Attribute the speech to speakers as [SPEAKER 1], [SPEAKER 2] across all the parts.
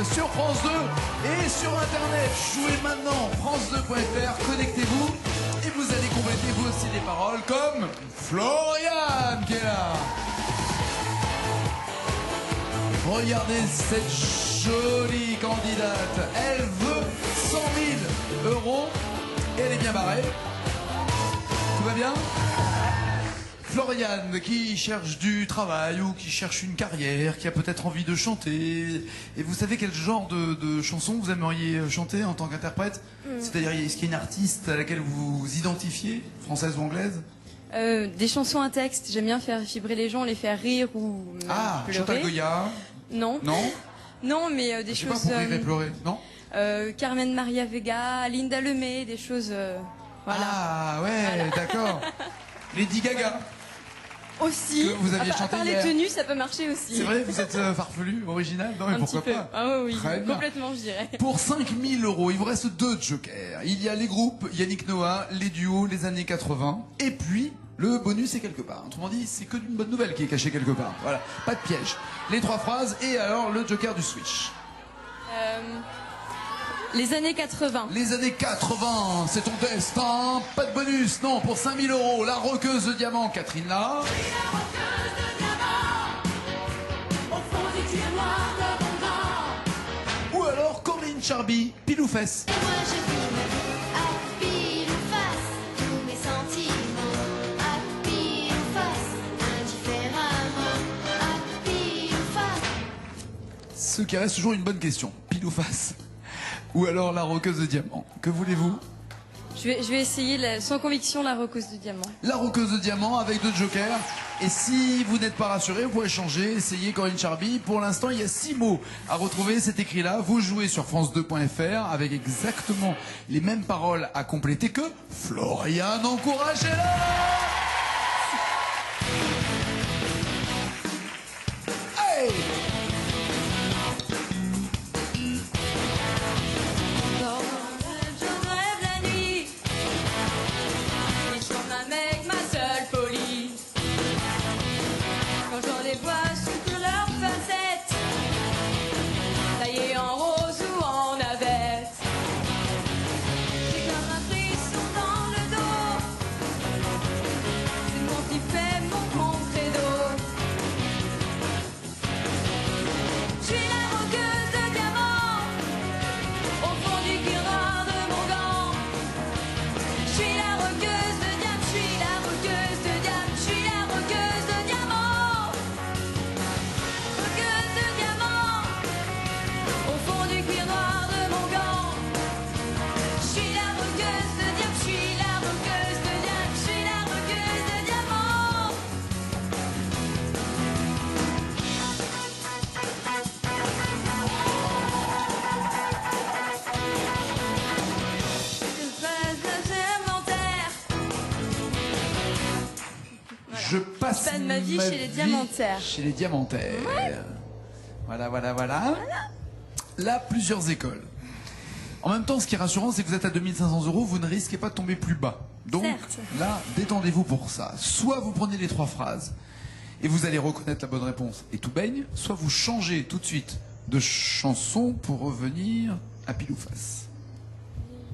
[SPEAKER 1] sur France 2 et sur Internet. Jouez maintenant France2.fr, connectez-vous et vous allez compléter vous aussi des paroles comme Florian qui est là. Regardez cette jolie candidate. Elle veut 100 000 € et elle est bien barrée. Tout va bien ? Florian qui cherche du travail ou qui cherche une carrière, qui a peut-être envie de chanter. Et vous savez quel genre de chanson vous aimeriez chanter en tant qu'interprète ? C'est-à-dire, est-ce qu'il y a une artiste à laquelle vous vous identifiez, française ou anglaise ?
[SPEAKER 2] Des chansons à texte. J'aime bien faire vibrer les gens, les faire rire ou pleurer.
[SPEAKER 1] Chantal Goya ?
[SPEAKER 2] Non.
[SPEAKER 1] Non ?
[SPEAKER 2] Non, mais des
[SPEAKER 1] Je sais
[SPEAKER 2] choses...
[SPEAKER 1] pas pour rire et pleurer, non ?
[SPEAKER 2] Carmen Maria Vega, Linda Lemay, des choses... voilà.
[SPEAKER 1] Ah ouais, voilà. D'accord. Lady Gaga
[SPEAKER 2] aussi.
[SPEAKER 1] Que vous aviez chanté
[SPEAKER 2] par les
[SPEAKER 1] hier.
[SPEAKER 2] tenues, ça peut marcher aussi.
[SPEAKER 1] C'est vrai, vous êtes farfelu, original. Non, mais
[SPEAKER 2] un
[SPEAKER 1] pourquoi
[SPEAKER 2] petit peu.
[SPEAKER 1] pas.
[SPEAKER 2] Ah oui,
[SPEAKER 1] très bien.
[SPEAKER 2] Complètement, je dirais.
[SPEAKER 1] Pour 5 000 €, il vous reste 2 jokers. Il y a les groupes Yannick Noah, les duos, les années 80. Et puis, le bonus est quelque part. Autrement dit, c'est que d'une bonne nouvelle qui est cachée quelque part. Voilà, pas de piège. Les 3 phrases et alors le joker du switch.
[SPEAKER 2] Les années 80.
[SPEAKER 1] Les années 80, c'est ton destin. Pas de bonus, non. Pour 5 000 €, la roqueuse de diamant, Catherine là. Ou alors Corinne Charby, pile ou fesse.
[SPEAKER 3] Et moi je vis ma vie à pile ou face, tous mes sentiments à pile ou face, indifféremment à pile ou face.
[SPEAKER 1] Ce qui reste toujours une bonne question, pile ou face. Ou alors la roqueuse de diamant. Que voulez-vous ?
[SPEAKER 2] Je vais essayer sans conviction la roqueuse de diamant.
[SPEAKER 1] La roqueuse de diamant avec 2 jokers. Et si vous n'êtes pas rassuré, vous pouvez changer, essayer Corinne Charby. Pour l'instant, il y a 6 mots à retrouver. C'est écrit là. Vous jouez sur France2.fr avec exactement les mêmes paroles à compléter que Florian. Encouragez-la! Hey! Je passe
[SPEAKER 2] ma vie chez les diamantaires.
[SPEAKER 1] Chez les diamantaires. Ouais. Voilà. Là, plusieurs écoles. En même temps, ce qui est rassurant, c'est que vous êtes à 2 500 €, vous ne risquez pas de tomber plus bas. Donc
[SPEAKER 2] certes.
[SPEAKER 1] Là, détendez-vous pour ça. Soit vous prenez les 3 phrases et vous allez reconnaître la bonne réponse et tout baigne, soit vous changez tout de suite de chanson pour revenir à pile ou face.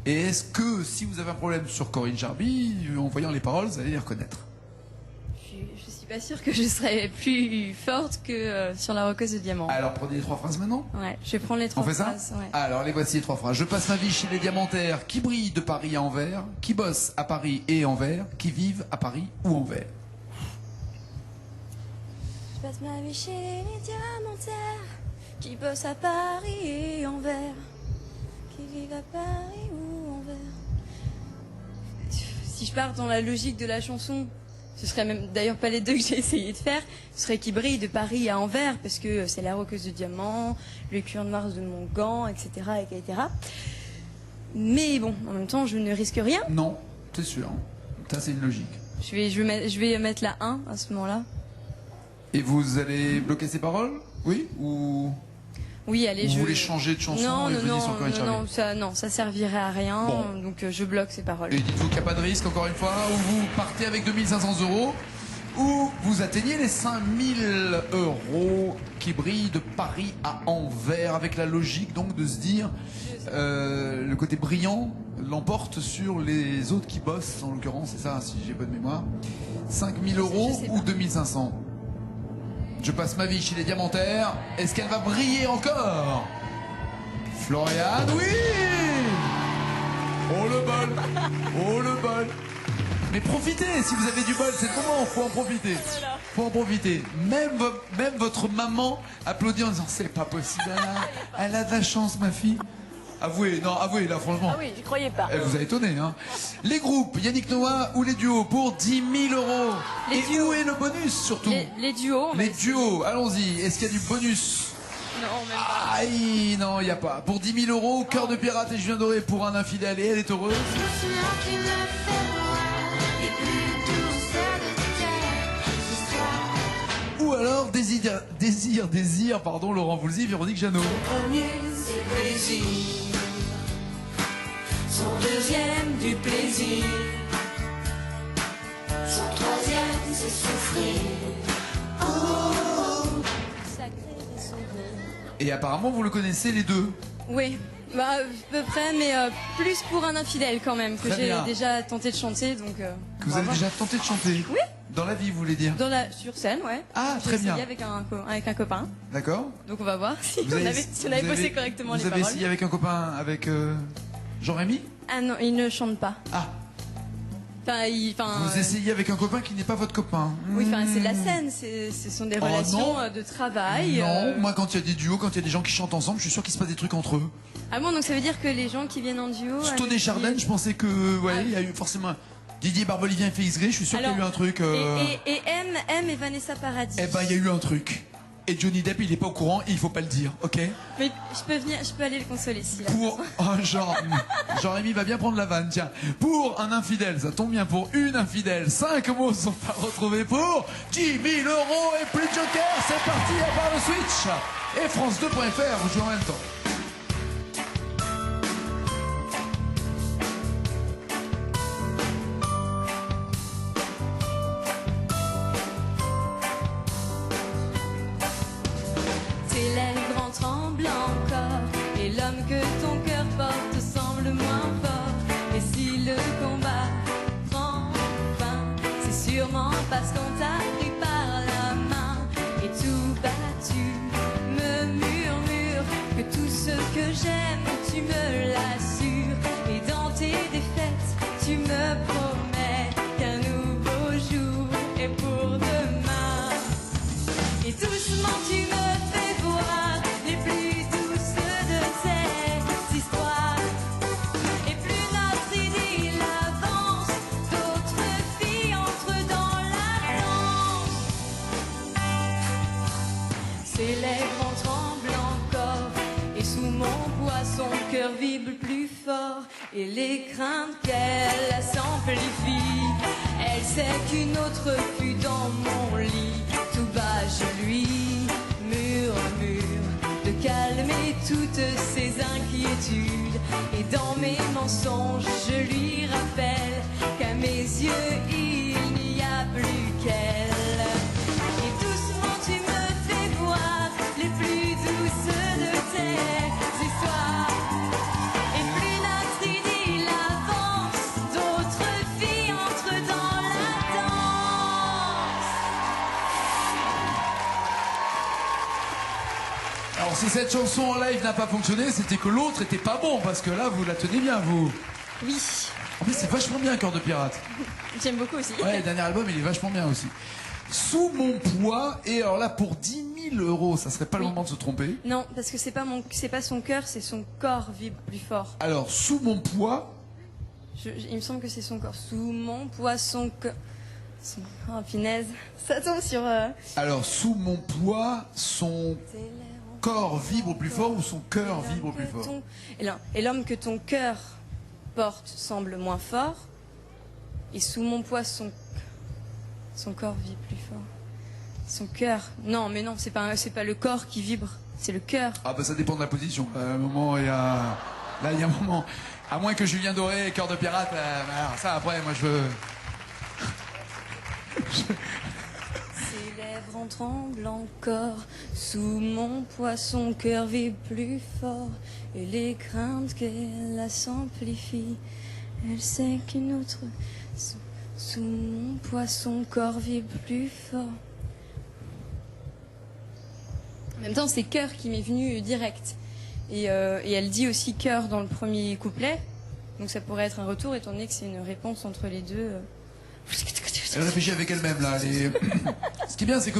[SPEAKER 1] Et est-ce que, si vous avez un problème sur Corinne Charby, en voyant les paroles, vous allez les reconnaître ?
[SPEAKER 2] Je suis pas sûre que je serais plus forte que sur la roqueuse de diamant.
[SPEAKER 1] Alors prenez les 3 phrases maintenant.
[SPEAKER 2] Ouais, je vais prendre les 3
[SPEAKER 1] phrases. On fait
[SPEAKER 2] phrases,
[SPEAKER 1] ça
[SPEAKER 2] ouais.
[SPEAKER 1] Alors les voici les 3 phrases. Je passe ma vie chez les diamantaires qui brillent de Paris à Anvers, qui bossent à Paris et Anvers, qui vivent à Paris ou Anvers.
[SPEAKER 3] Je passe ma vie chez les diamantaires qui bossent à Paris et Anvers, qui vivent à Paris ou Anvers.
[SPEAKER 2] Si je pars dans la logique de la chanson, ce serait même d'ailleurs pas les 2 que j'ai essayé de faire, ce serait qui brille de Paris à Anvers, parce que c'est la roqueuse de diamant, le cuir noir de mon gant, etc., etc. Mais bon, en même temps, je ne risque rien.
[SPEAKER 1] Non, c'est sûr. Ça, c'est une logique.
[SPEAKER 2] Je vais mettre la 1 à ce moment-là.
[SPEAKER 1] Et vous allez bloquer ces paroles ? Oui ? Ou
[SPEAKER 2] Oui, allez,
[SPEAKER 1] vous voulez changer de chanson et venir sur Corinne Charby ?
[SPEAKER 2] Non, ça servirait à rien,
[SPEAKER 1] Bon.
[SPEAKER 2] donc je bloque ces paroles.
[SPEAKER 1] Et dites-vous qu'il n'y a pas de risque, encore une fois, ou vous partez avec 2 500 €, ou vous atteignez les 5 000 €. qui brille de Paris à Anvers, avec la logique donc de se dire le côté brillant l'emporte sur les autres qui bossent, en l'occurrence, c'est ça, si j'ai bonne mémoire. 5 000 €
[SPEAKER 2] Je sais pas.
[SPEAKER 1] ou 2 500? Je passe ma vie chez les diamantaires. Est-ce qu'elle va briller encore? Florian, oui! Oh le bol! Oh le bol! Mais profitez, si vous avez du bol, c'est le moment, faut en profiter. Faut en profiter. Même votre maman applaudit en disant c'est pas possible, elle a de la chance, ma fille. Avouez, non, avouez là, franchement.
[SPEAKER 4] Ah oui, j'y croyais pas.
[SPEAKER 1] Elle vous a étonné, hein. Les groupes, Yannick Noah ou les duos pour 10 000 €.
[SPEAKER 2] Les
[SPEAKER 1] Et
[SPEAKER 2] duos.
[SPEAKER 1] où est le bonus surtout?
[SPEAKER 2] Les duos. on va
[SPEAKER 1] Les
[SPEAKER 2] essayer.
[SPEAKER 1] duos, allons-y. Est-ce qu'il y a du bonus?
[SPEAKER 2] Non, même pas.
[SPEAKER 1] Aïe, non, il n'y a pas. Pour 10 000 €, Cœur de pirate et Julien Doré pour un infidèle et elle est heureuse.
[SPEAKER 3] Doucement tu me fais voir les plus douces de tes histoires.
[SPEAKER 1] Ou alors Désir, pardon, Laurent Voulzy, Véronique Jeannot.
[SPEAKER 5] Premier, c'est plaisir. Son deuxième, du plaisir. Son troisième, c'est souffrir.
[SPEAKER 1] Et apparemment, vous le connaissez les deux.
[SPEAKER 2] Oui, bah, à peu près, mais plus pour un infidèle quand même, que
[SPEAKER 1] Très
[SPEAKER 2] j'ai
[SPEAKER 1] bien.
[SPEAKER 2] déjà tenté de chanter. Donc,
[SPEAKER 1] Que
[SPEAKER 2] on
[SPEAKER 1] vous
[SPEAKER 2] va
[SPEAKER 1] avez
[SPEAKER 2] voir.
[SPEAKER 1] déjà tenté de chanter.
[SPEAKER 2] Oui.
[SPEAKER 1] Dans la vie, vous voulez dire.
[SPEAKER 2] Sur scène, ouais.
[SPEAKER 1] Ah,
[SPEAKER 2] J'ai
[SPEAKER 1] très bien.
[SPEAKER 2] essayé avec un copain.
[SPEAKER 1] D'accord.
[SPEAKER 2] Donc on va voir si
[SPEAKER 1] Vous
[SPEAKER 2] on
[SPEAKER 1] avez-
[SPEAKER 2] avait, si on avait
[SPEAKER 1] vous
[SPEAKER 2] bossé
[SPEAKER 1] avez-
[SPEAKER 2] correctement
[SPEAKER 1] Vous
[SPEAKER 2] les
[SPEAKER 1] avez
[SPEAKER 2] paroles.
[SPEAKER 1] essayé avec un copain, avec Jean-Rémy?
[SPEAKER 2] Ah non, il ne chante pas.
[SPEAKER 1] Ah,
[SPEAKER 2] Enfin,
[SPEAKER 1] vous essayez avec un copain qui n'est pas votre copain.
[SPEAKER 2] Oui, enfin, c'est de la scène, ce sont des
[SPEAKER 1] Oh,
[SPEAKER 2] relations
[SPEAKER 1] non.
[SPEAKER 2] de travail.
[SPEAKER 1] Non, moi quand il y a des duos, quand il y a des gens qui chantent ensemble, je suis sûr qu'il se passe des trucs entre eux.
[SPEAKER 2] Ah bon, donc ça veut dire que les gens qui viennent en duo.
[SPEAKER 1] Stone
[SPEAKER 2] avec
[SPEAKER 1] et Chardin,
[SPEAKER 2] qui-
[SPEAKER 1] je pensais que, ouais,
[SPEAKER 2] Ah.
[SPEAKER 1] il y a eu forcément Didier Barbelivien et Félix Gray, je suis sûr qu'il y a eu
[SPEAKER 2] Alors,
[SPEAKER 1] un truc.
[SPEAKER 2] Et M et Vanessa Paradis.
[SPEAKER 1] Eh ben, il y a eu un truc. Et Johnny Depp, il est pas au courant, et il faut pas le dire, ok?
[SPEAKER 2] Mais je peux aller le consoler si là.
[SPEAKER 1] Pour Jean-Rémy va bien prendre la vanne, tiens. Pour un infidèle, ça tombe bien, pour une infidèle, 5 mots sont à retrouver pour 10 000 € et plus de joker. C'est parti, à part le switch. Et France2.fr, vous jouez en même temps.
[SPEAKER 2] Tes lèvres en tremblent encore, et l'homme que ton cœur porte semble moins fort. Et si le combat prend fin, c'est sûrement parce qu'on t'a pris par la main. Et tout bas, tu me murmures que tout ce que j'aime, tu me l'assures. Et dans tes défaites, tu me promets qu'un nouveau jour est pour demain. Et doucement tu me fais voir les plus douces de tes histoires. Et plus notre idylle avance, d'autres filles entrent dans la danse. Ses lèvres en tremblent encore, et sous mon poids son cœur vibre plus fort. Et les craintes qu'elle s'amplifient, elle sait qu'une autre fut dans mon lit. Tout bas je lui murmure de calmer toutes ses inquiétudes. Et dans mes mensonges je lui rappelle qu'à mes yeux il n'y a plus qu'elle. Et doucement tu me fais voir les plus douces de tes histoires. Et plus notre idylle avance, d'autres filles entrent dans la danse.
[SPEAKER 1] Alors si cette chanson en live n'a pas fonctionné, c'était que l'autre était pas bon, parce que là, vous la tenez bien, vous.
[SPEAKER 2] Oui,
[SPEAKER 1] En plus, c'est vachement bien, Cœur de pirate.
[SPEAKER 2] j'aime beaucoup aussi.
[SPEAKER 1] Ouais, le dernier album, il est vachement bien aussi. Sous mon poids, et alors là, pour 10 000 €, ça serait pas le
[SPEAKER 2] Oui.
[SPEAKER 1] moment de se tromper.
[SPEAKER 2] Non, parce que c'est pas son cœur, c'est son corps vibre plus fort.
[SPEAKER 1] Alors, sous mon poids,
[SPEAKER 2] Il me semble que c'est son corps. Sous mon poids, son cœur. Oh, punaise. Ça tombe sur.
[SPEAKER 1] alors, sous mon poids, son
[SPEAKER 2] tes lèvres en
[SPEAKER 1] corps vibre plus fort ou son cœur
[SPEAKER 2] l'homme
[SPEAKER 1] vibre plus
[SPEAKER 2] que
[SPEAKER 1] fort?
[SPEAKER 2] ton- Et l'homme que ton cœur porte semble moins fort. Et sous mon poids, son corps vibre plus fort. Son cœur. Non, mais non, c'est pas le corps qui vibre, c'est le cœur.
[SPEAKER 1] Ah bah ça dépend de la position. À un moment, il y a... Là, il y a un moment... À moins que Julien Doré et Cœur de pirate, alors ça, après, moi, je veux...
[SPEAKER 2] Ses lèvres lèvres en tremblent encore. Sous mon poids, son cœur vibre plus fort. Et les craintes qu'elle a s'amplifient. Elle sait qu'une autre. Sous mon poids, son corps vibre plus fort. En même temps, c'est cœur qui m'est venu direct. Et elle dit aussi cœur dans le premier couplet. Donc ça pourrait être un retour, étant donné que c'est une réponse entre les deux.
[SPEAKER 1] Elle réfléchit avec elle-même là. Ce qui est bien, c'est que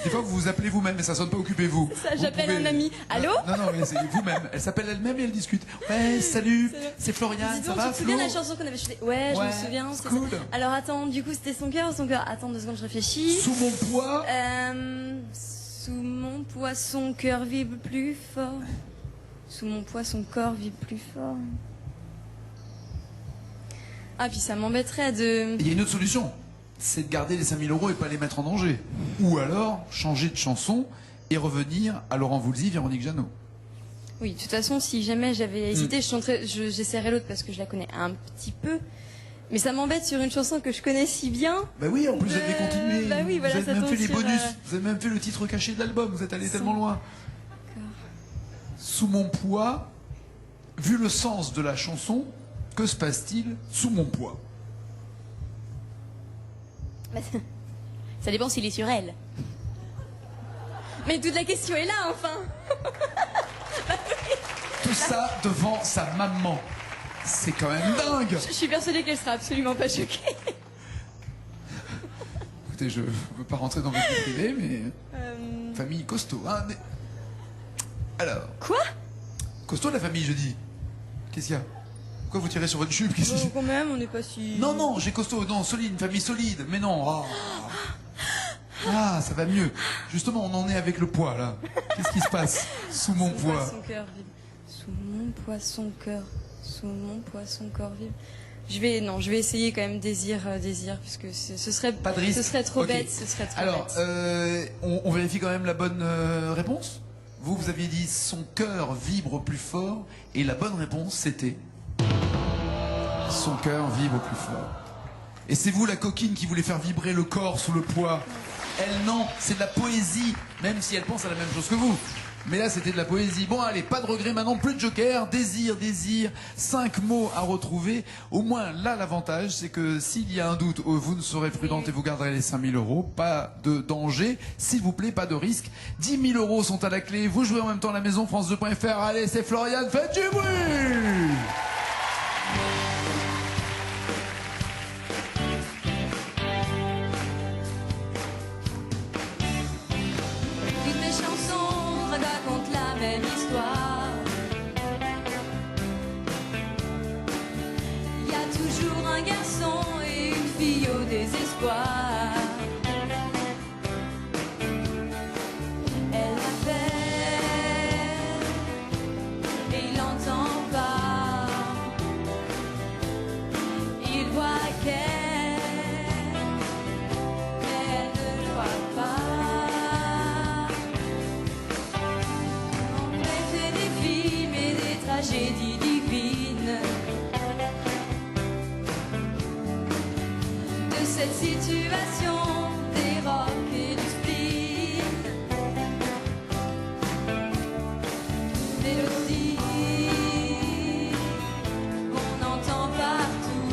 [SPEAKER 1] des fois, vous vous appelez vous-même et ça sonne pas occupez-vous.
[SPEAKER 2] Ça, j'appelle un ami. Allô?
[SPEAKER 1] Non, mais c'est vous-même. Elle s'appelle elle-même et elle discute. Ouais, salut, c'est Florian,
[SPEAKER 2] Dis
[SPEAKER 1] ça
[SPEAKER 2] donc,
[SPEAKER 1] va,
[SPEAKER 2] tu te souviens
[SPEAKER 1] Flo?
[SPEAKER 2] de la chanson qu'on avait chantée? Ouais, je
[SPEAKER 1] Ouais,
[SPEAKER 2] me souviens.
[SPEAKER 1] c'est
[SPEAKER 2] c'est
[SPEAKER 1] cool.
[SPEAKER 2] ça. Alors attends, du coup, c'était son cœur ou son cœur? Attends 2 secondes, je réfléchis.
[SPEAKER 1] Sous mon poids.
[SPEAKER 2] Sous mon poids, son cœur vibre plus fort. Sous mon poids, son corps vibre plus fort. Ah, puis ça m'embêterait de...
[SPEAKER 1] Il y a une autre solution, c'est de garder les 5000 € et pas les mettre en danger. Ou alors, changer de chanson et revenir à Laurent Voulzy, Véronique Jeannot.
[SPEAKER 2] Oui, de toute façon, si jamais j'avais hésité, j'essaierais l'autre parce que je la connais un petit peu. Mais ça m'embête sur une chanson que je connais si bien.
[SPEAKER 1] Bah oui, en plus vous avez continué.
[SPEAKER 2] Bah oui, voilà,
[SPEAKER 1] vous
[SPEAKER 2] ça
[SPEAKER 1] avez même
[SPEAKER 2] tombe
[SPEAKER 1] fait les
[SPEAKER 2] sur,
[SPEAKER 1] bonus, vous avez même fait le titre caché de l'album, vous êtes allé tellement loin. Sous mon poids, vu le sens de la chanson, que se passe-t-il sous mon poids?
[SPEAKER 2] Bah, ça dépend s'il est sur elle. Mais toute la question est là, enfin.
[SPEAKER 1] Tout ça devant sa maman. C'est quand même dingue.
[SPEAKER 2] Je suis persuadée qu'elle sera absolument pas choquée.
[SPEAKER 1] Écoutez, je ne veux pas rentrer dans votre vie privée, mais... Famille costaud, hein. Alors...
[SPEAKER 2] Quoi?
[SPEAKER 1] Costaud la famille, je dis. Qu'est-ce qu'il y a? Pourquoi vous tirez sur votre jupe? Qu'est-ce qu'il y a?
[SPEAKER 2] Quand même, on n'est pas si...
[SPEAKER 1] Non, j'ai costaud, non, solide, une famille solide. Mais non, ah, ça va mieux. Justement, on en est avec le poids, là. Qu'est-ce qui se passe sous mon poids?
[SPEAKER 2] Son cœur vibre. Sous mon poids, son cœur. Sous mon poids, son corps vibre. Je vais essayer quand même désir, puisque ce serait...
[SPEAKER 1] Pas de risque.
[SPEAKER 2] Ce serait trop
[SPEAKER 1] Ok.
[SPEAKER 2] bête, ce serait trop
[SPEAKER 1] Alors,
[SPEAKER 2] bête.
[SPEAKER 1] on vérifie quand même la bonne réponse. Vous aviez dit son cœur vibre plus fort, et la bonne réponse c'était son cœur vibre plus fort. Et c'est vous la coquine qui voulait faire vibrer le corps sous le poids. Elle non, c'est de la poésie, même si elle pense à la même chose que vous. Mais là c'était de la poésie. Bon allez, pas de regret maintenant, plus de joker. Désir, 5 mots à retrouver. Au moins là l'avantage c'est que s'il y a un doute, vous ne serez prudente et vous garderez les 5000 €. Pas de danger, s'il vous plaît, pas de risque. 10 000 € sont à la clé. Vous jouez en même temps à la maison, France2.fr. Allez, c'est Florian, faites du bruit.
[SPEAKER 2] Toutes mes chansons racontent la même histoire. Il y a toujours un garçon et une fille au désespoir. Elle l'appelle et il n'entend pas. Il voit qu'elle, mais elle ne le voit pas. On fait des films et des tragédies divines. De cette situation, des rocs et du spleen. Mélodie qu'on entend partout.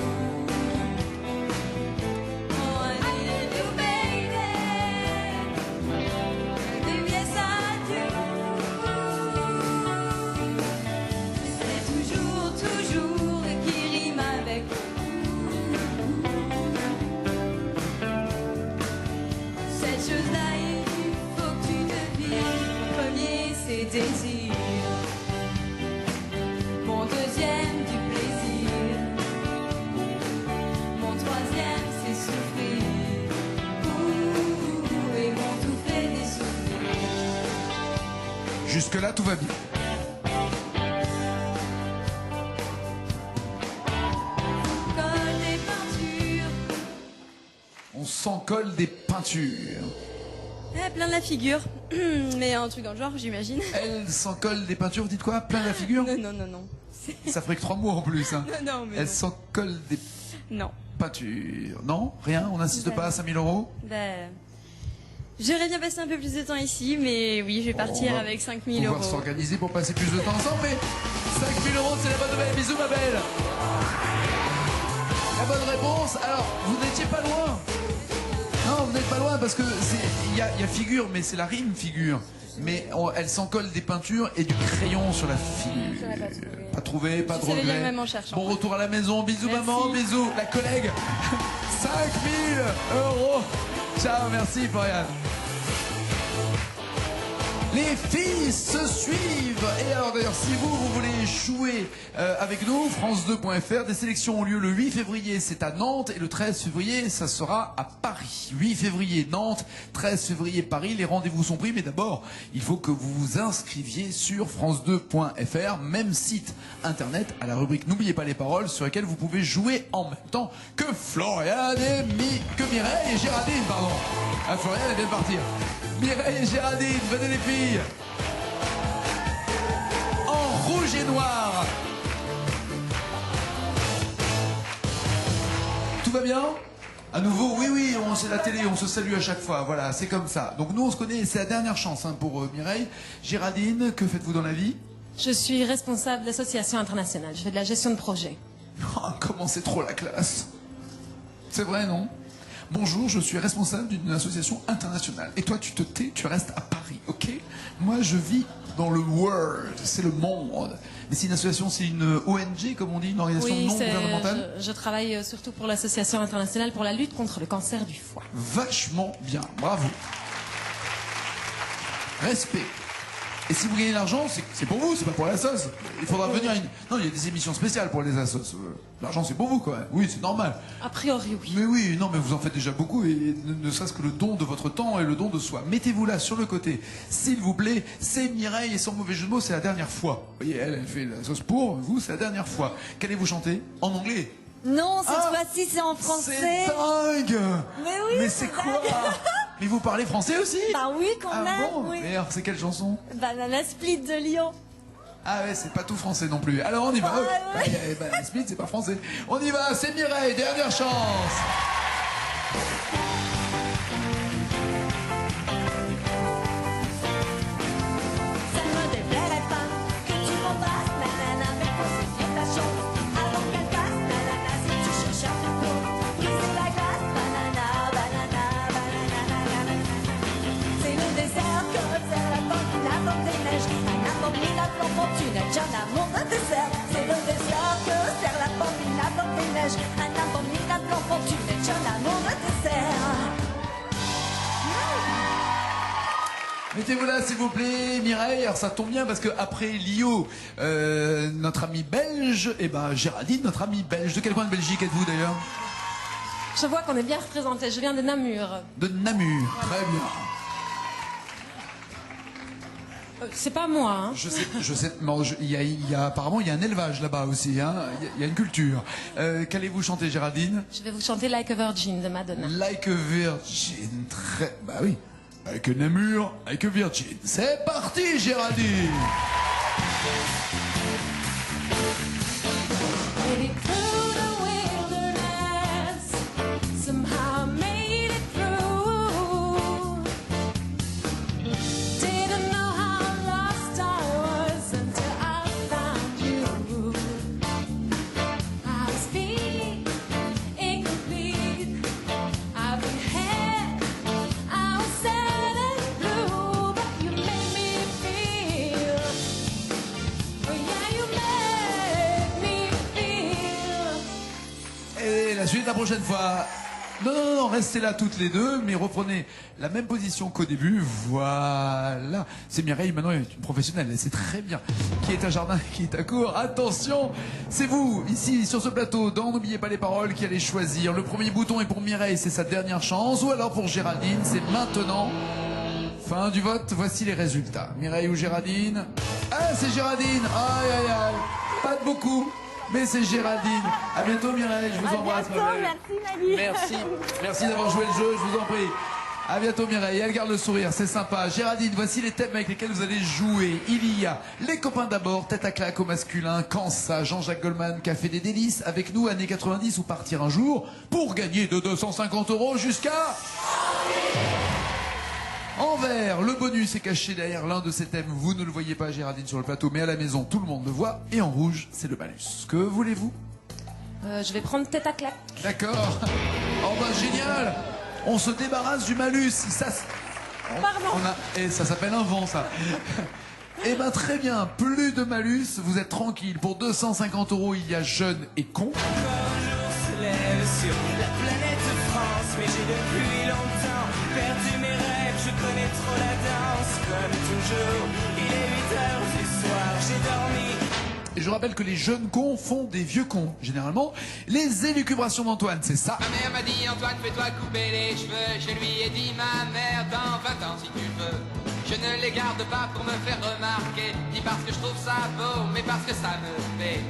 [SPEAKER 2] Oh, I need you, baby. Baby, yes, I do. C'est toujours qui rime avec cette chose-là, il faut que tu devines. Premier, c'est désir. Mon deuxième, du plaisir. Mon troisième, c'est souffrir. Ouh, et mon tout fait des souvenirs.
[SPEAKER 1] Jusque-là, tout va bien.
[SPEAKER 2] Colle des peintures.
[SPEAKER 1] On s'en colle des peintures.
[SPEAKER 2] Plein de la figure. Mais un truc dans le genre, j'imagine.
[SPEAKER 1] Elle s'en colle des peintures, vous dites quoi? Plein la figure?
[SPEAKER 2] Non.
[SPEAKER 1] Ça ferait que 3 mots en plus. Hein.
[SPEAKER 2] Non, mais
[SPEAKER 1] Elle
[SPEAKER 2] non.
[SPEAKER 1] s'en colle des
[SPEAKER 2] Non.
[SPEAKER 1] peintures. Non? Rien? On n'insiste pas à 5000 €?
[SPEAKER 2] Ben, J'aurais bien passé un peu plus de temps ici, mais oui, je vais partir avec 5 000
[SPEAKER 1] pouvoir
[SPEAKER 2] euros.
[SPEAKER 1] s'organiser pour passer plus de temps ensemble, mais 5 000 euros, c'est la bonne nouvelle. Bisous, ma belle. La bonne réponse, alors, vous n'étiez pas loin. Non, vous n'êtes pas loin parce que il y a figure, mais c'est la rime figure. Mais elle s'en colle des peintures et du crayon sur la figure.
[SPEAKER 2] J'aurais pas trouvé.
[SPEAKER 1] Pas trouvé, pas de
[SPEAKER 2] Je savais bien
[SPEAKER 1] regret.
[SPEAKER 2] même en cherchant.
[SPEAKER 1] Bon retour à la maison, bisous
[SPEAKER 2] Merci.
[SPEAKER 1] maman, bisous la collègue. 5 000 euros. Ciao, merci Florian. Les filles se suivent. Et alors d'ailleurs, si vous voulez jouer avec nous, France2.fr, des sélections ont lieu le 8 février, c'est à Nantes, et le 13 février, ça sera à Paris. 8 février, Nantes, 13 février, Paris. Les rendez-vous sont pris, mais d'abord, il faut que vous vous inscriviez sur France2.fr, même site internet, à la rubrique N'oubliez pas les paroles, sur laquelle vous pouvez jouer en même temps que Florian et que Mireille et Géraldine, pardon. Ah, Florian, elle vient de partir. Mireille et Géraldine, venez les filles. En rouge et noir. Tout va bien? À nouveau, oui, c'est la télé, on se salue à chaque fois, voilà, c'est comme ça. Donc nous, on se connaît, c'est la dernière chance pour Mireille. Géraldine, que faites-vous dans la vie?
[SPEAKER 4] Je suis responsable d'association internationale. Je fais de la gestion de projet.
[SPEAKER 1] Oh, comment c'est trop la classe. C'est vrai, non? Bonjour, je suis responsable d'une association internationale. Et toi, tu te tais, tu restes à Paris, ok? Moi, je vis dans le world, c'est le monde. Mais c'est une association, c'est une ONG, comme on dit, une organisation non gouvernementale?
[SPEAKER 4] je travaille surtout pour l'association internationale pour la lutte contre le cancer du foie.
[SPEAKER 1] Vachement bien, bravo. Respect. Et si vous gagnez de l'argent, c'est pour vous, c'est pas pour la sauce. Il faudra venir à une... Non, il y a des émissions spéciales pour les assos. L'argent, c'est pour vous, quand même. Oui, c'est normal.
[SPEAKER 4] A priori, oui.
[SPEAKER 1] Mais oui, non, mais vous en faites déjà beaucoup, et ne serait-ce que le don de votre temps et le don de soi. Mettez-vous là, sur le côté, s'il vous plaît. C'est Mireille, et sans mauvais jeu de mots, c'est la dernière fois. Vous voyez, elle fait la sauce pour vous, c'est la dernière fois. Qu'allez-vous chanter? En anglais?
[SPEAKER 6] Non, cette
[SPEAKER 1] Ah,
[SPEAKER 6] fois-ci c'est en français.
[SPEAKER 1] C'est dingue.
[SPEAKER 6] Mais oui,
[SPEAKER 1] Mais c'est quoi? Mais vous parlez français aussi?
[SPEAKER 6] Bah oui, quand
[SPEAKER 1] Ah
[SPEAKER 6] même,
[SPEAKER 1] bon?
[SPEAKER 6] oui.
[SPEAKER 1] Mais alors, c'est quelle chanson?
[SPEAKER 6] Banana Split de Lyon.
[SPEAKER 1] Ah ouais, c'est pas tout français non plus. Alors on y va.
[SPEAKER 6] Ah ouais.
[SPEAKER 1] Bah, Split, c'est pas français. On y va, c'est Mireille, dernière chance.
[SPEAKER 6] Ça ne me déplairait pas que tu m'embrasses, nanana, mais faut saisir ta chance avant qu'elle passe, nanana, si tu cherches à faire trop. Briser la glace, banana, banana, banana, banana. C'est le désert que sert la porte des neiges. Un abominable enfant, tu n'es qu'un amour de dessert. C'est le désert que sert la porte des neiges. Un abominable enfant, tu n'es qu'un amour de dessert.
[SPEAKER 1] Mettez-vous là, s'il vous plaît, Mireille. Alors ça tombe bien parce que après Lio, notre ami belge, et ben Géraldine, notre ami belge. De quel coin de Belgique êtes-vous d'ailleurs?
[SPEAKER 4] Je vois qu'on est bien représenté. Je viens de Namur.
[SPEAKER 1] De Namur. Très bien.
[SPEAKER 4] C'est pas moi, hein.
[SPEAKER 1] Je sais. Non, apparemment il y a un élevage là-bas aussi. Hein. Il y a une culture. Qu'allez-vous chanter, Géraldine?
[SPEAKER 4] Je vais vous chanter Like a Virgin de Madonna.
[SPEAKER 1] Like a Virgin. Très. Bah oui. Avec un Namur, avec a Virgin. C'est parti, Géraldine.
[SPEAKER 4] Maybe through the wilderness, somehow I made it through. Didn't know how lost I was until I found you. I was feeling incomplete. I've been had, I was sad and blue, but you made me feel. Oh yeah, you made me feel.
[SPEAKER 1] Et la suite la prochaine fois. Non, restez là toutes les deux, mais reprenez la même position qu'au début. Voilà. C'est Mireille, maintenant, elle est une professionnelle, elle sait très bien qui est à jardin, qui est à court. Attention, c'est vous, ici, sur ce plateau, dans N'oubliez pas les paroles, qui allez choisir. Le premier bouton est pour Mireille, c'est sa dernière chance, ou alors pour Géraldine, c'est maintenant. Fin du vote, voici les résultats. Mireille ou Géraldine? Ah, c'est Géraldine. Aïe, aïe, aïe. Pas de beaucoup. Mais c'est Géraldine. À bientôt Mireille, je vous embrasse. ma belle.
[SPEAKER 6] Merci Mali.
[SPEAKER 1] Merci d'avoir joué le jeu, je vous en prie. À bientôt Mireille, elle garde le sourire, c'est sympa. Géraldine, voici les thèmes avec lesquels vous allez jouer. Il y a les copains d'abord, tête à claque au masculin, quand ça, Jean-Jacques Goldman, Café des délices, avec nous années 90 ou partir un jour pour gagner de 250 € jusqu'à... En vert, le bonus est caché derrière l'un de ces thèmes. Vous ne le voyez pas, Géraldine, sur le plateau, mais à la maison, tout le monde le voit. Et en rouge, c'est le malus. Que voulez-vous?
[SPEAKER 7] Je vais prendre tête à claque.
[SPEAKER 1] D'accord. Oh bah génial. On se débarrasse du malus.
[SPEAKER 7] Pardon.
[SPEAKER 1] Et ça s'appelle un vent, ça. Eh ben très bien, plus de malus, vous êtes tranquille. Pour 250 €, il y a jeune et con.
[SPEAKER 5] Encore un jour se lève sur la planète France, mais j'ai depuis longtemps perdu mes rêves. Je connais trop la danse, comme toujours. Il est 8 heures du soir, j'ai dormi.
[SPEAKER 1] Et je rappelle que les jeunes cons font des vieux cons, généralement. Les élucubrations d'Antoine, c'est ça.
[SPEAKER 8] Ma mère m'a dit Antoine, fais-toi couper les cheveux. Je lui ai dit ma mère, dans 20 ans si tu veux. Je ne les garde pas pour me faire remarquer, ni parce que je trouve ça beau, mais parce que ça me fait.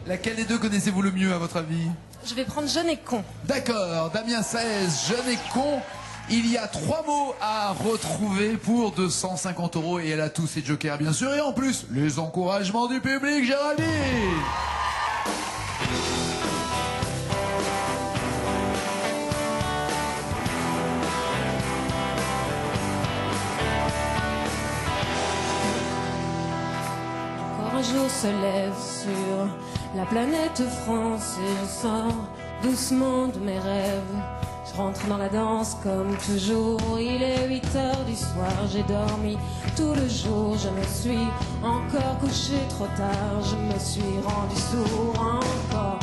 [SPEAKER 1] Laquelle des deux connaissez-vous le mieux, à votre avis?
[SPEAKER 7] Je vais prendre jeune et con.
[SPEAKER 1] D'accord, Damien 16, jeune et con. Il y a 3 mots à retrouver pour 250 € et elle a tous ses jokers, bien sûr. Et en plus, les encouragements du public, Géraldine.
[SPEAKER 7] Encore un jour se lève sur la planète France et je sors doucement de mes rêves. Je rentre dans la danse comme toujours. Il est 8 heures du soir, j'ai dormi tout le jour. Je me suis encore couché trop tard. Je me suis rendu sourd encore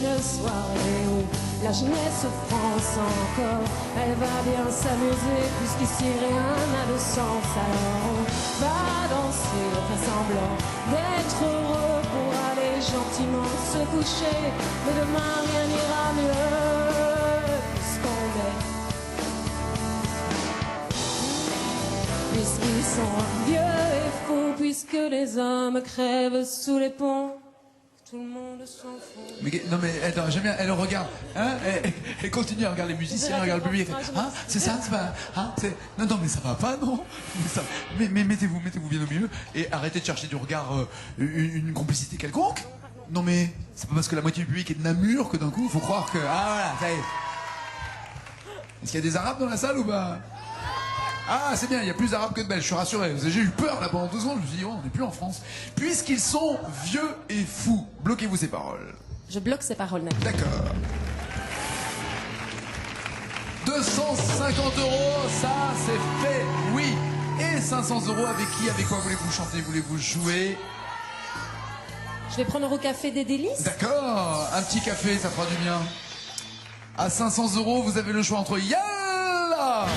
[SPEAKER 7] une soirée où la jeunesse France encore. Elle va bien s'amuser puisqu'ici rien n'a de sens. Alors on va danser, faire semblant d'être heureux pour aller gentiment se coucher. Mais demain rien n'ira mieux. Puisqu'ils sont vieux et fous, puisque les hommes crèvent sous les ponts, tout le monde s'en fout.
[SPEAKER 1] Mais, non mais attends, j'aime bien, elle regarde, hein, elle continue à regarder les musiciens, elle regarde le public, elle fait, hein, c'est ça, c'est pas, hein, c'est, non mais ça va pas, non, mais mettez-vous bien au milieu et arrêtez de chercher du regard une complicité quelconque. Non mais c'est pas parce que la moitié du public est de Namur que d'un coup il faut croire que, ah voilà, ça y est. Est-ce qu'il y a des Arabes dans la salle ou pas? Ah, c'est bien, il y a plus d'Arabes que de Belges, je suis rassuré. J'ai eu peur là pendant 2 secondes, je me suis dit, oh, on n'est plus en France. Puisqu'ils sont vieux et fous, bloquez-vous ces paroles.
[SPEAKER 7] Je bloque ces paroles, Nathalie.
[SPEAKER 1] D'accord. 250 €, ça c'est fait, oui. Et 500 € avec qui, avec quoi voulez-vous chanter, voulez-vous jouer?
[SPEAKER 7] Je vais prendre au café des délices.
[SPEAKER 1] D'accord, un petit café, ça fera du bien. À 500 €, vous avez le choix entre Yalla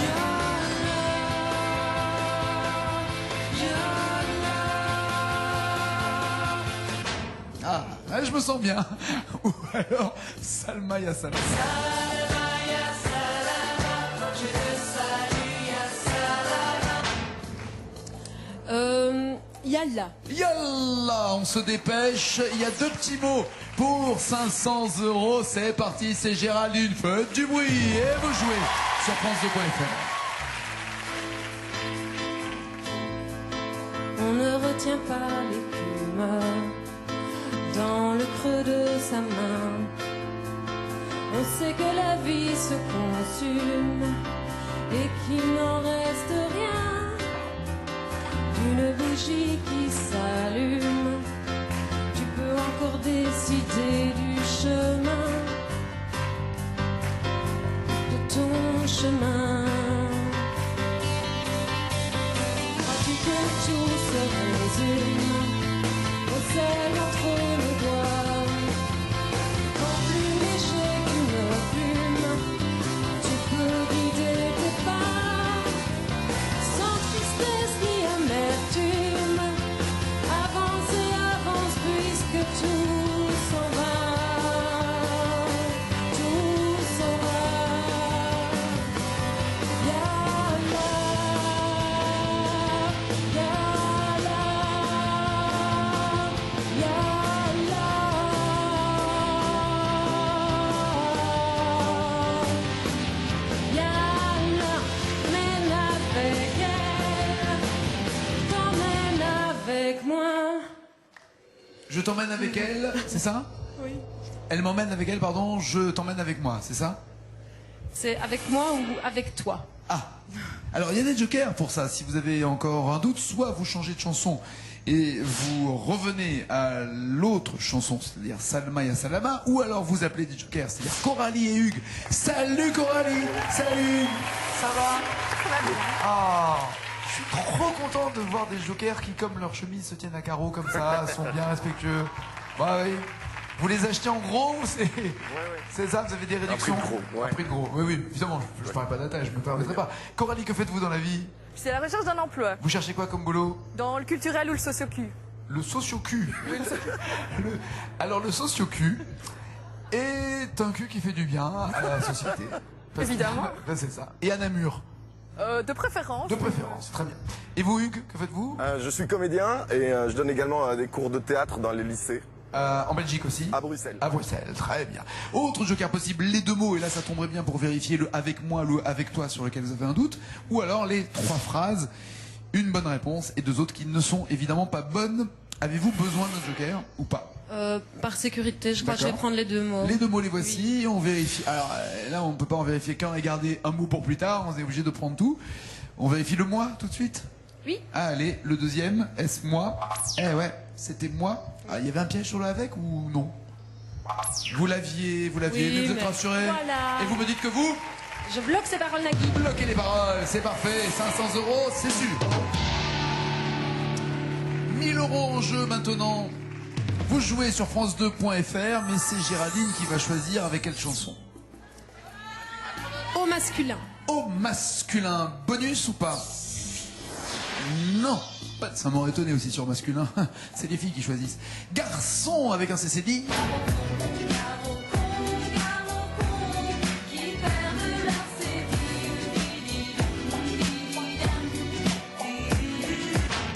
[SPEAKER 1] Ah, là, je me sens bien. Ou alors, Salma ya Salama.
[SPEAKER 7] Yalla.
[SPEAKER 1] Yalla, on se dépêche. Il y a 2 petits mots pour 500 €. C'est parti, c'est Géraldine. Faites du bruit et vous jouez sur France2.fr.
[SPEAKER 7] On ne retient pas l'écume dans le creux de sa main. On sait que la vie se consume et qu'il n'en reste rien d'une bougie qui s'allume. Tu peux encore décider du chemin, de ton chemin. Crois-tu que tout se résume au seul entre nos doigts? En plus léger qu'une plume, tu peux guider tes pas, sans tristesse ni amertume. Avance et avance puisque tout s'en va, tout s'en va. Yalla, yalla, yalla. Yalla, mène avec elle, t'emmène avec moi.
[SPEAKER 1] Je t'emmène avec elle, c'est ça?
[SPEAKER 7] Oui.
[SPEAKER 1] Elle m'emmène avec elle, pardon, je t'emmène avec moi, c'est ça?
[SPEAKER 7] C'est avec moi ou avec toi?
[SPEAKER 1] Ah. Alors il y a des jokers pour ça. Si vous avez encore un doute, soit vous changez de chanson et vous revenez à l'autre chanson, c'est-à-dire Salma ya Salama, ou alors vous appelez des jokers, c'est-à-dire Coralie et Hugues. Salut Coralie. Salut. Ça va? Ah. Je suis trop content de voir des jokers qui, comme leur chemise, se tiennent à carreaux comme ça, sont bien respectueux. Bah oui. Vous les achetez en gros ou c'est ça, vous avez des réductions?
[SPEAKER 9] Un prix de gros, ouais.
[SPEAKER 1] Un prix de gros, oui, oui, évidemment, je ne parle pas d'attache, je me permettrai pas. Coralie, que faites-vous dans la vie?
[SPEAKER 10] C'est la recherche d'un emploi.
[SPEAKER 1] Vous cherchez quoi comme boulot?
[SPEAKER 10] Dans le culturel ou le socio-cul.
[SPEAKER 1] Le socio-cul. Alors, le socio-cul est un cul qui fait du bien à la société.
[SPEAKER 10] Évidemment.
[SPEAKER 1] Ben, c'est ça. Et à Namur?
[SPEAKER 10] De préférence.
[SPEAKER 1] De préférence, très bien. Et vous, Hugues, que faites-vous?
[SPEAKER 9] Je suis comédien et je donne également des cours de théâtre dans les lycées.
[SPEAKER 1] En Belgique aussi?
[SPEAKER 9] À Bruxelles.
[SPEAKER 1] À Bruxelles, très bien. Autre joker possible, les deux mots, et là ça tomberait bien pour vérifier le avec moi, le avec toi sur lequel vous avez un doute, ou alors les trois phrases, une bonne réponse et deux autres qui ne sont évidemment pas bonnes. Avez-vous besoin d'un joker ou pas?
[SPEAKER 7] Par sécurité, je crois que je vais
[SPEAKER 1] D'accord.
[SPEAKER 7] prendre les deux mots.
[SPEAKER 1] Les deux mots, les voici, on vérifie. Alors là, on peut pas en vérifier qu'un et garder un mot pour plus tard, on est obligé de prendre tout. On vérifie le moi tout de suite?
[SPEAKER 7] Oui.
[SPEAKER 1] Ah, allez, le deuxième, est-ce moi? Eh ouais, c'était moi. Ah, il y avait un piège sur le avec ou non? Vous l'aviez,
[SPEAKER 7] Oui,
[SPEAKER 1] vous êtes
[SPEAKER 7] mais
[SPEAKER 1] rassuré?
[SPEAKER 7] voilà.
[SPEAKER 1] Et vous me dites que vous?
[SPEAKER 7] Je bloque ces paroles, Nagui.
[SPEAKER 1] Bloquez les paroles, c'est parfait, 500 €, c'est sûr. 1000 € en jeu maintenant. Vous jouez sur France2.fr, mais c'est Géraldine qui va choisir avec quelle chanson.
[SPEAKER 7] Au masculin.
[SPEAKER 1] Au masculin, bonus ou pas? Non, pas de ça m'aurait étonné aussi sur masculin. C'est les filles qui choisissent. Garçon avec un CCD.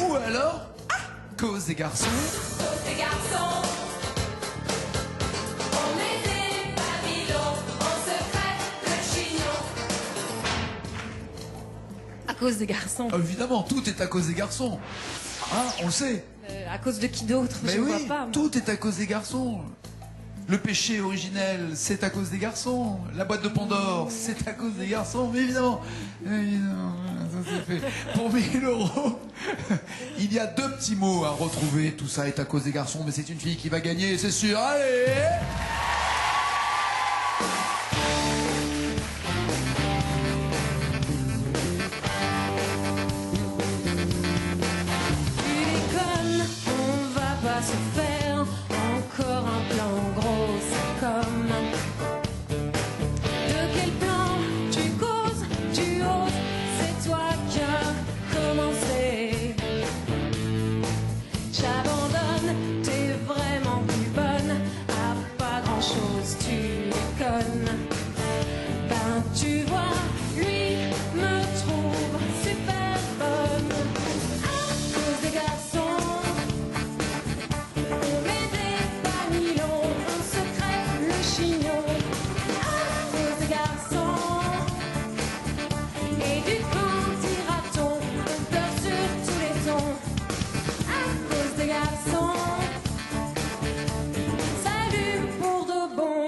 [SPEAKER 1] Ou alors, cause des garçons.
[SPEAKER 4] Des garçons, on est des Babylons, on se crève le chignon.
[SPEAKER 7] À cause des garçons.
[SPEAKER 1] Évidemment, tout est à cause des garçons. Hein, on le sait.
[SPEAKER 7] À cause de qui d'autre?
[SPEAKER 1] Mais
[SPEAKER 7] Je ne
[SPEAKER 1] oui,
[SPEAKER 7] vois pas. moi.
[SPEAKER 1] tout est à cause des garçons. Le péché originel, c'est à cause des garçons. La boîte de Pandore, c'est à cause des garçons. Mais évidemment, ça c'est fait. Pour 1000 €, il y a deux petits mots à retrouver. Tout ça est à cause des garçons, mais c'est une fille qui va gagner, c'est sûr. Allez!
[SPEAKER 7] Tu déconnes, on va pas se faire encore un plan gros, c'est comme. De quel plan tu causes, tu oses, c'est toi qui as commencé. J'abandonne, t'es vraiment plus bonne, à pas grand chose, tu déconnes. Ben tu vois, lui me trouve super bonne. À cause des garçons, on met des Babylons, on se crève le chignon. À cause des garçons, et du canti-raton, on pleure sur tous les tons. À cause des garçons, salut pour de bon.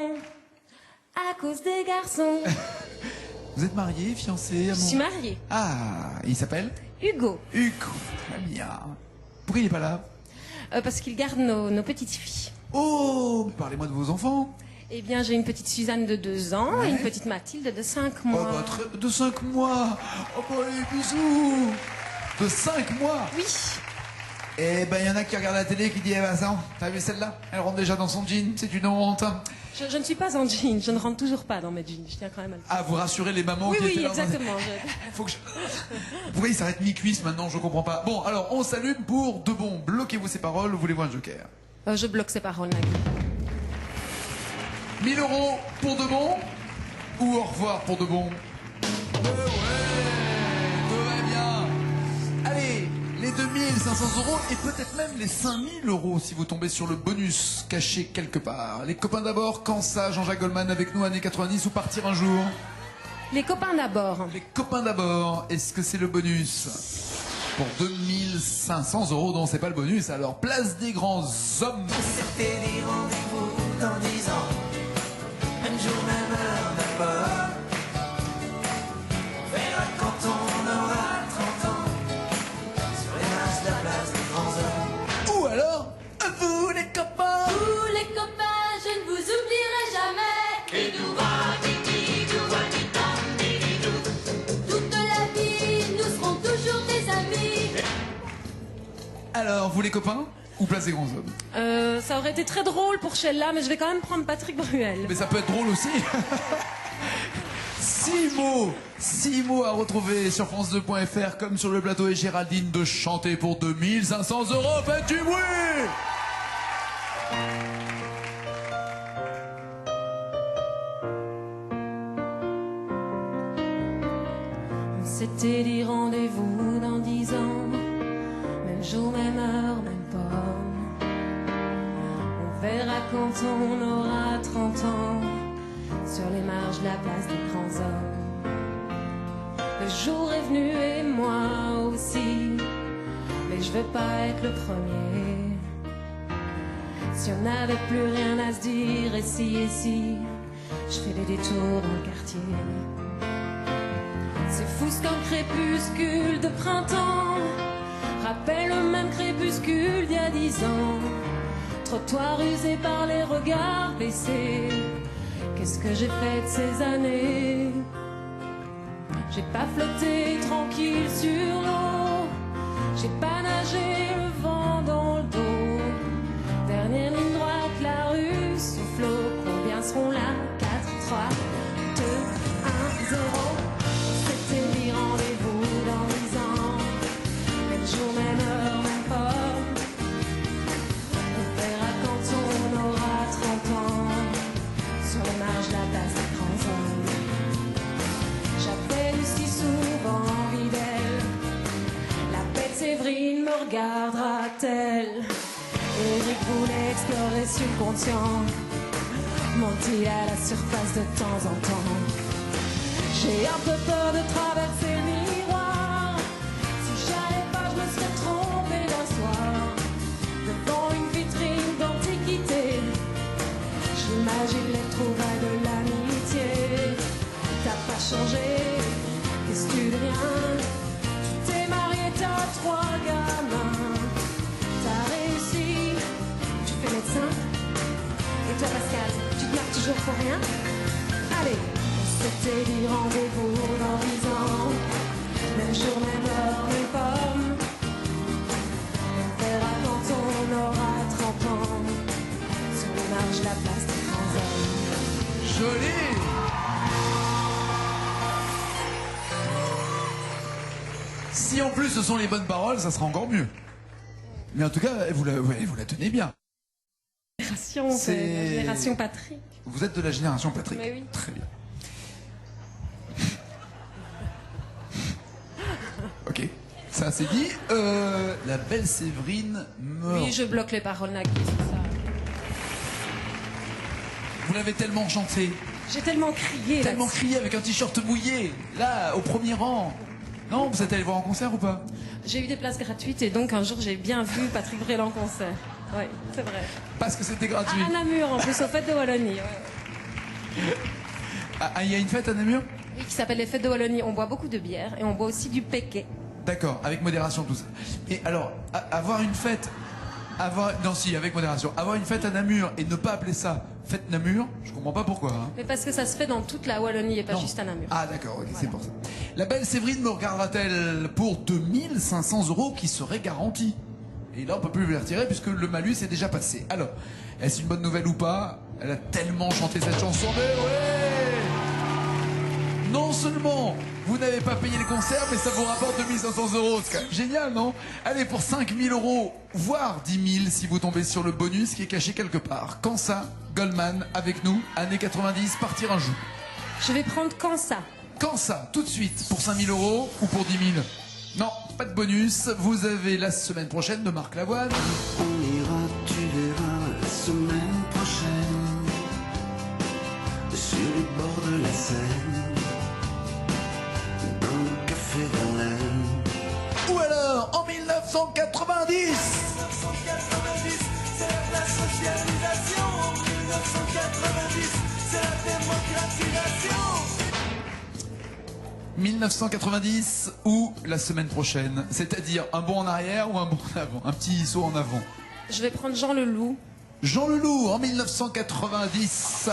[SPEAKER 7] À cause des garçons.
[SPEAKER 1] Vous êtes marié, fiancé,
[SPEAKER 7] Je
[SPEAKER 1] amoureux?
[SPEAKER 7] suis mariée.
[SPEAKER 1] Ah, il s'appelle
[SPEAKER 7] Hugo,
[SPEAKER 1] Hugo. Très bien. Pourquoi il n'est pas là?
[SPEAKER 7] parce qu'il garde nos petites filles.
[SPEAKER 1] Oh, parlez-moi de vos enfants.
[SPEAKER 7] Eh bien, j'ai une petite Suzanne de 2 ans et une petite Mathilde de 5
[SPEAKER 1] Oh,
[SPEAKER 7] mois.
[SPEAKER 1] bah, de 5 mois. Oh, bah, les bisous. De 5 mois.
[SPEAKER 7] Oui.
[SPEAKER 1] Eh ben, il y en a qui regardent la télé et qui disent, eh ben, ça, t'as vu celle-là? Elle rentre déjà dans son jean, c'est une honte.
[SPEAKER 7] Je ne suis pas en jean, je ne rentre toujours pas dans mes jeans, je tiens quand même à le dire.
[SPEAKER 1] Ah, vous rassurez les mamans
[SPEAKER 7] Oui,
[SPEAKER 1] qui étaient
[SPEAKER 7] oui,
[SPEAKER 1] là.
[SPEAKER 7] exactement.
[SPEAKER 1] Faut que je... Pourquoi il s'arrête mi-cuisse maintenant? Je comprends pas. Bon, alors, on s'allume pour de bon. Bloquez-vous ces paroles, voulez-vous un joker?
[SPEAKER 7] Je bloque ces paroles, Nagui.
[SPEAKER 1] 1000 € pour de bon ou au revoir pour de bon? Tout va bien. Allez, les 2500 € et peut-être même les 5000 € si vous tombez sur le bonus caché quelque part. Les copains d'abord, quand ça, Jean-Jacques Goldman avec nous, années 90 ou partir un jour?
[SPEAKER 7] Les copains d'abord.
[SPEAKER 1] Les copains d'abord, est-ce que c'est le bonus? Pour 2500 €, non, c'est pas le bonus. Alors, place des grands hommes.
[SPEAKER 5] C'était des rendez-vous dans 10 ans. Même jour, même heure, même pas. Fais-la
[SPEAKER 1] Alors, vous les copains ou Place des grands hommes?
[SPEAKER 7] Ça aurait été très drôle pour Sheila, mais je vais quand même prendre Patrick Bruel.
[SPEAKER 1] Mais ça peut être drôle aussi. 6 mots à retrouver sur France2.fr comme sur le plateau et Géraldine de chanter pour 2500 €. Faites du bruit!
[SPEAKER 7] On s'était dit rendez-vous dans 10 ans, même jour, même heure, même pomme. On verra quand on aura 30 ans, sur les marges de la place des grands hommes. Le jour est venu et moi aussi, mais je veux pas être le premier. Si on n'avait plus rien à se dire, et si, je fais des détours dans le quartier. C'est fou ce qu'un crépuscule de printemps rappelle le même crépuscule d'il y a 10 ans. Trottoir usé par les regards baissés. Qu'est-ce que j'ai fait de ces années? J'ai pas flotté tranquille sur l'eau. J'ai pas nagé le vent dans le dos. Dernière ligne droite, la rue souffle l'eau. Combien seront là? 4, 3, 2, 1, 0. C'était dit rendez-vous dans 10 ans. Même jour, même heure, même pomme. On verra quand on aura 30 ans. Sur les marges de la place des grands hommes. J'avais eu si souvent envie d'elle. La bête Séverine me regardera-t-elle? Eric voulait explorer subconscient, monter à la surface de temps en temps. J'ai un peu peur de traverser le miroir. Si j'allais pas, je me serais trompée d'un soir. Devant une vitrine d'antiquité, j'imagine les trouvailles de l'amitié. T'as pas changé, qu'est-ce que tu deviens? Tu t'es marié, t'as 3 gamins. T'as réussi, tu fais médecin. Et toi Pascal, tu te marres toujours pour rien? Allez, on s'était dit rendez-vous dans 10 ans. Même jour, même heure, même pomme. On verra quand on aura 30 ans. Sur les marges de la place des grands hommes.
[SPEAKER 1] Joli! Si en plus ce sont les bonnes paroles, ça sera encore mieux. Mais en tout cas, vous la tenez bien.
[SPEAKER 7] Génération,
[SPEAKER 1] C'est-
[SPEAKER 7] c'est la génération Patrick.
[SPEAKER 1] Vous êtes de la génération Patrick.
[SPEAKER 7] Mais oui.
[SPEAKER 1] Très bien. Ok, ça c'est dit. La belle Séverine meurt.
[SPEAKER 7] Oui, je bloque les paroles Nagui, c'est ça.
[SPEAKER 1] Vous l'avez tellement chanté,
[SPEAKER 7] J'ai tellement crié
[SPEAKER 1] tellement
[SPEAKER 7] là-dessus.
[SPEAKER 1] crié avec un t-shirt mouillé, là, au premier rang. Non, vous êtes allé le voir en concert ou pas?
[SPEAKER 7] J'ai eu des places gratuites et donc un jour j'ai bien vu Patrick Bruel en concert. Oui, c'est vrai.
[SPEAKER 1] Parce que c'était gratuit.
[SPEAKER 7] À Namur en plus, aux fêtes de Wallonie. Ouais.
[SPEAKER 1] Ah, il y a une fête à Namur?
[SPEAKER 7] Oui, qui s'appelle les fêtes de Wallonie. On boit beaucoup de bière et on boit aussi du péquet.
[SPEAKER 1] D'accord, avec modération tout ça. Et alors, avoir une fête, non si, avec modération, avoir une fête à Namur et ne pas appeler ça fête Namur, je comprends pas pourquoi. Hein.
[SPEAKER 7] Mais parce que ça se fait dans toute la Wallonie et pas
[SPEAKER 1] Non.
[SPEAKER 7] juste à Namur.
[SPEAKER 1] Ah d'accord, ok, c'est
[SPEAKER 7] Voilà.
[SPEAKER 1] pour ça. La belle Séverine me regardera-t-elle pour 2500 € qui seraient garantis? Et là, on peut plus les retirer puisque le malus est déjà passé. Alors, est-ce une bonne nouvelle ou pas? Elle a tellement chanté cette chanson, mais ouais! Non seulement vous n'avez pas payé les concerts, mais ça vous rapporte 2500 €. C'est quand même génial, non? Allez, pour 5000 €, voire 10 000 si vous tombez sur le bonus qui est caché quelque part. Quand ça, Goldman avec nous, années 90, partir un jour.
[SPEAKER 7] Je vais prendre quand ça.
[SPEAKER 1] Quand ça, tout de suite, pour 5000 € ou pour 10 000? Non, pas de bonus. Vous avez la semaine prochaine de Marc Lavoine.
[SPEAKER 11] On ira, tu verras, la semaine prochaine, sur les bords de la Seine, dans le café Verlaine.
[SPEAKER 1] Ou alors, en 1990.
[SPEAKER 5] 1990, c'est la socialisation. 1990, c'est la démocratisation.
[SPEAKER 1] 1990 ou la semaine prochaine, c'est-à-dire un bond en arrière ou un bond en avant, un petit saut en avant.
[SPEAKER 7] Je vais prendre Jean Leloup.
[SPEAKER 1] Jean Leloup en 1990.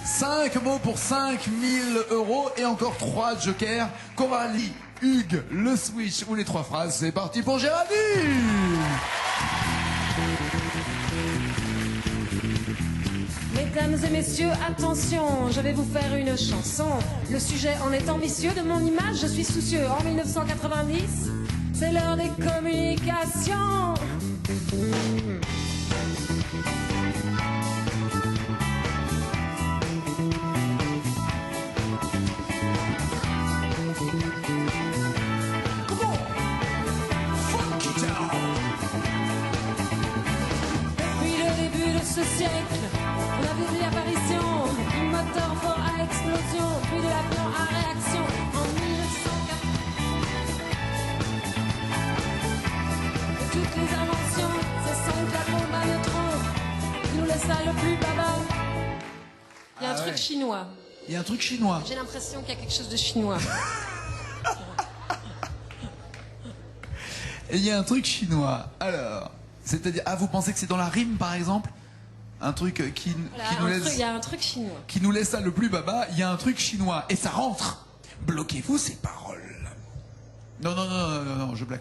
[SPEAKER 1] 5 mots pour 5000 € et encore 3 jokers. Coralie, Hugues, le switch ou les 3 phrases. C'est parti pour Géraldine.
[SPEAKER 7] Mesdames et messieurs, attention, je vais vous faire une chanson. Le sujet en est ambitieux, de mon image je suis soucieux. En 1990, c'est l'heure des communications. Depuis le début de ce siècle, on a vu l'apparition du moteur fort à explosion, puis de l'avion à réaction en 1904. Et toutes les inventions, ce sont de la bombe à neutrons qui nous laisse là le plus baba. Il y a un truc chinois.
[SPEAKER 1] Il y a un truc chinois.
[SPEAKER 7] J'ai l'impression qu'il y a quelque chose de chinois.
[SPEAKER 1] Et il y a un truc chinois. Alors, c'est-à-dire, vous pensez que c'est dans la rime, par exemple? Un truc qui
[SPEAKER 7] Voilà,
[SPEAKER 1] nous
[SPEAKER 7] il y a un truc chinois.
[SPEAKER 1] qui nous laisse ça le plus baba. Il y a un truc chinois et ça rentre. Bloquez-vous ces paroles. Non, je blague.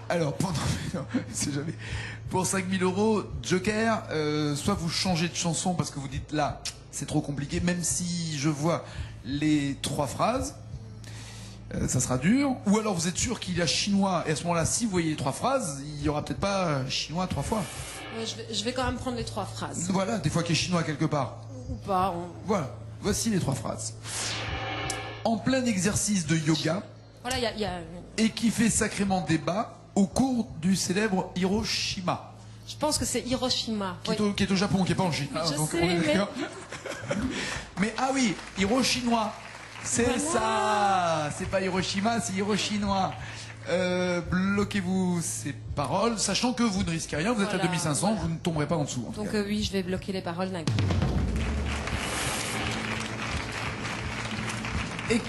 [SPEAKER 1] Alors, c'est jamais. Pour 5 000 euros, Joker, soit vous changez de chanson parce que vous dites là, c'est trop compliqué, même si je vois les 3 phrases. Ça sera dur. Ou alors vous êtes sûr qu'il y a chinois, et à ce moment-là, si vous voyez les 3 phrases, il y aura peut-être pas chinois 3 fois.
[SPEAKER 7] Je vais quand même prendre les 3 phrases.
[SPEAKER 1] Voilà, des fois qu'il y a chinois quelque part.
[SPEAKER 7] Ou pas.
[SPEAKER 1] Voilà, voici les 3 phrases. En plein exercice de yoga,
[SPEAKER 7] Voilà, il y a...
[SPEAKER 1] et qui fait sacrément débat au cours du célèbre Hiroshima,
[SPEAKER 7] Je pense que c'est Hiroshima.
[SPEAKER 1] qui est au Japon, qui est pas en Chine.
[SPEAKER 7] Je
[SPEAKER 1] donc
[SPEAKER 7] sais,
[SPEAKER 1] on est
[SPEAKER 7] mais-
[SPEAKER 1] d'accord. Mais ah oui, Hirochinois, c'est
[SPEAKER 7] Voilà.
[SPEAKER 1] ça. C'est pas Hiroshima, c'est Hirochinois. Bloquez-vous ces paroles, sachant que vous ne risquez rien, vous êtes à
[SPEAKER 7] Voilà,
[SPEAKER 1] 2500,
[SPEAKER 7] voilà.
[SPEAKER 1] vous ne tomberez pas en dessous. En tout
[SPEAKER 7] Donc
[SPEAKER 1] cas.
[SPEAKER 7] oui, je vais bloquer les paroles d'un coup.
[SPEAKER 1] Et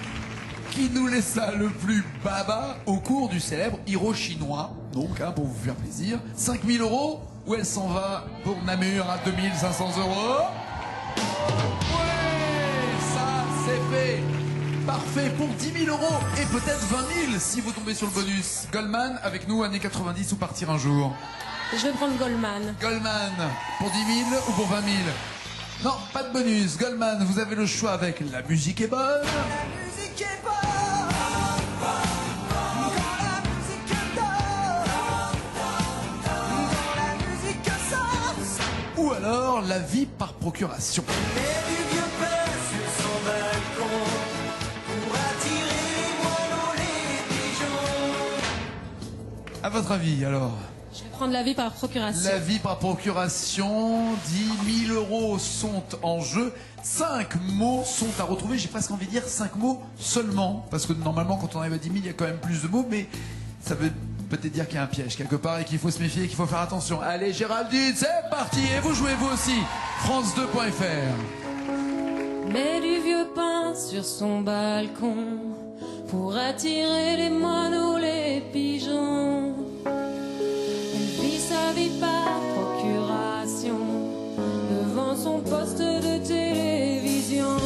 [SPEAKER 1] qui nous laissa le plus baba au cours du célèbre Hirochinois, donc pour vous faire plaisir. 5 000 euros, où elle s'en va pour Namur à 2 500 euros. Ouais, ça c'est fait. Parfait pour 10 000 euros et peut-être 20 000 si vous tombez sur le bonus. Goldman avec nous, années 90 ou partir un jour.
[SPEAKER 7] Je vais prendre Goldman.
[SPEAKER 1] Goldman pour 10 000 ou pour 20 000? Non, pas de bonus. Goldman, vous avez le choix avec La musique est bonne. Ou alors La vie par procuration. À votre avis, alors?
[SPEAKER 7] Je vais prendre la vie par procuration.
[SPEAKER 1] La vie par procuration, 10 000 euros sont en jeu. 5 mots sont à retrouver. J'ai presque envie de dire 5 mots seulement. Parce que normalement, quand on arrive à 10 000, il y a quand même plus de mots. Mais ça veut peut-être dire qu'il y a un piège quelque part et qu'il faut se méfier et qu'il faut faire attention. Allez, Géraldine, c'est parti. Et vous jouez vous aussi. France2.fr.
[SPEAKER 7] Met du vieux pain sur son balcon pour attirer les moineaux, les pigeons. Elle vit sa vie par procuration devant son poste de télévision.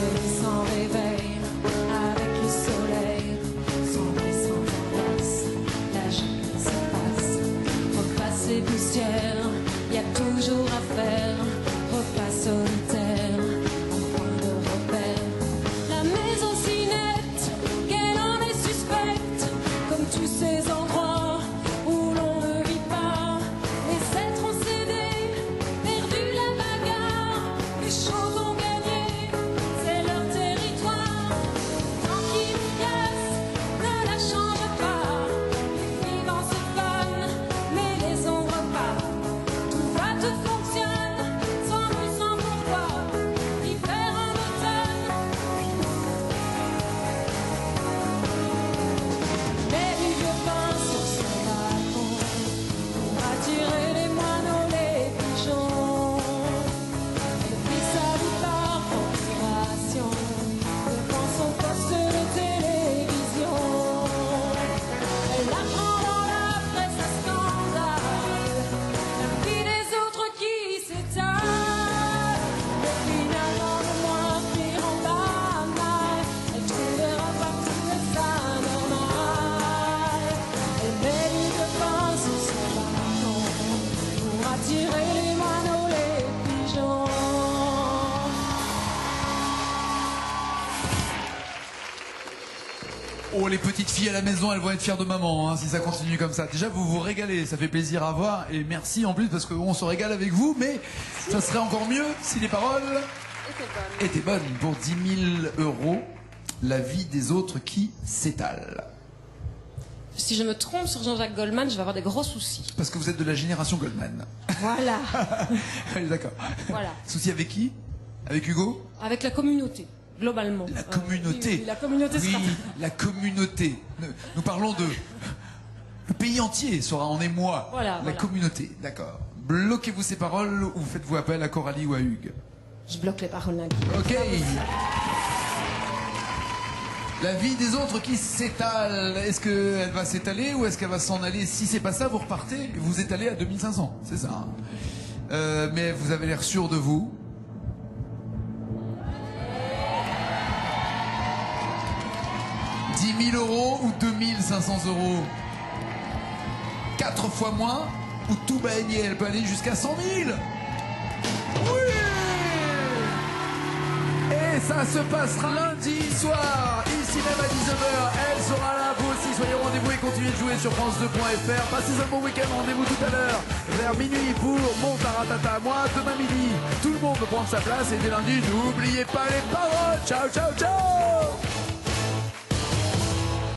[SPEAKER 7] Elle s'en réveille avec le soleil, son bruit s'enlace, la journée se passe. Repasse et poussière, y a toujours à faire. Repasse au
[SPEAKER 1] Oh, les petites filles à la maison, elles vont être fières de maman hein, si ça continue comme ça. Déjà, vous vous régalez, ça fait plaisir à voir. Et merci en plus parce qu'on se régale avec vous. Mais ça serait encore mieux si les paroles étaient bonnes. Pour 10 000 €, la vie des autres qui s'étale.
[SPEAKER 7] Si je me trompe sur Jean-Jacques Goldman, je vais avoir des gros soucis.
[SPEAKER 1] Parce que vous êtes de la génération Goldman.
[SPEAKER 7] Voilà.
[SPEAKER 1] Oui, d'accord.
[SPEAKER 7] Voilà.
[SPEAKER 1] Souci avec qui? Avec Hugo?
[SPEAKER 7] Avec la communauté, globalement.
[SPEAKER 1] La communauté.
[SPEAKER 7] Oui, la communauté
[SPEAKER 1] Oui,
[SPEAKER 7] sera...
[SPEAKER 1] la communauté. Nous parlons de... Le pays entier sera en émoi.
[SPEAKER 7] Voilà,
[SPEAKER 1] la
[SPEAKER 7] voilà.
[SPEAKER 1] communauté, d'accord. Bloquez-vous ces paroles ou faites-vous appel à Coralie ou à Hugues?
[SPEAKER 7] Je bloque les paroles d'un coup.
[SPEAKER 1] Ok. La vie des autres qui s'étale. Est-ce qu'elle va s'étaler ou est-ce qu'elle va s'en aller? Si c'est pas ça, vous repartez, vous étalez à 2500. C'est ça. Hein. Mais vous avez l'air sûr de vous. $10 000 ou 2500 €? 4 fois moins ou tout baigne, elle peut aller jusqu'à 100 000. Oui! Et ça se passera lundi soir, ici même à 19h. Elle sera là, vous aussi, soyez au rendez-vous et continuez de jouer sur France2.fr. Passez un bon week-end, rendez-vous tout à l'heure, vers minuit pour mon taratata. Moi, demain midi, tout le monde peut prendre sa place et dès lundi, n'oubliez pas les paroles. Ciao, ciao, ciao!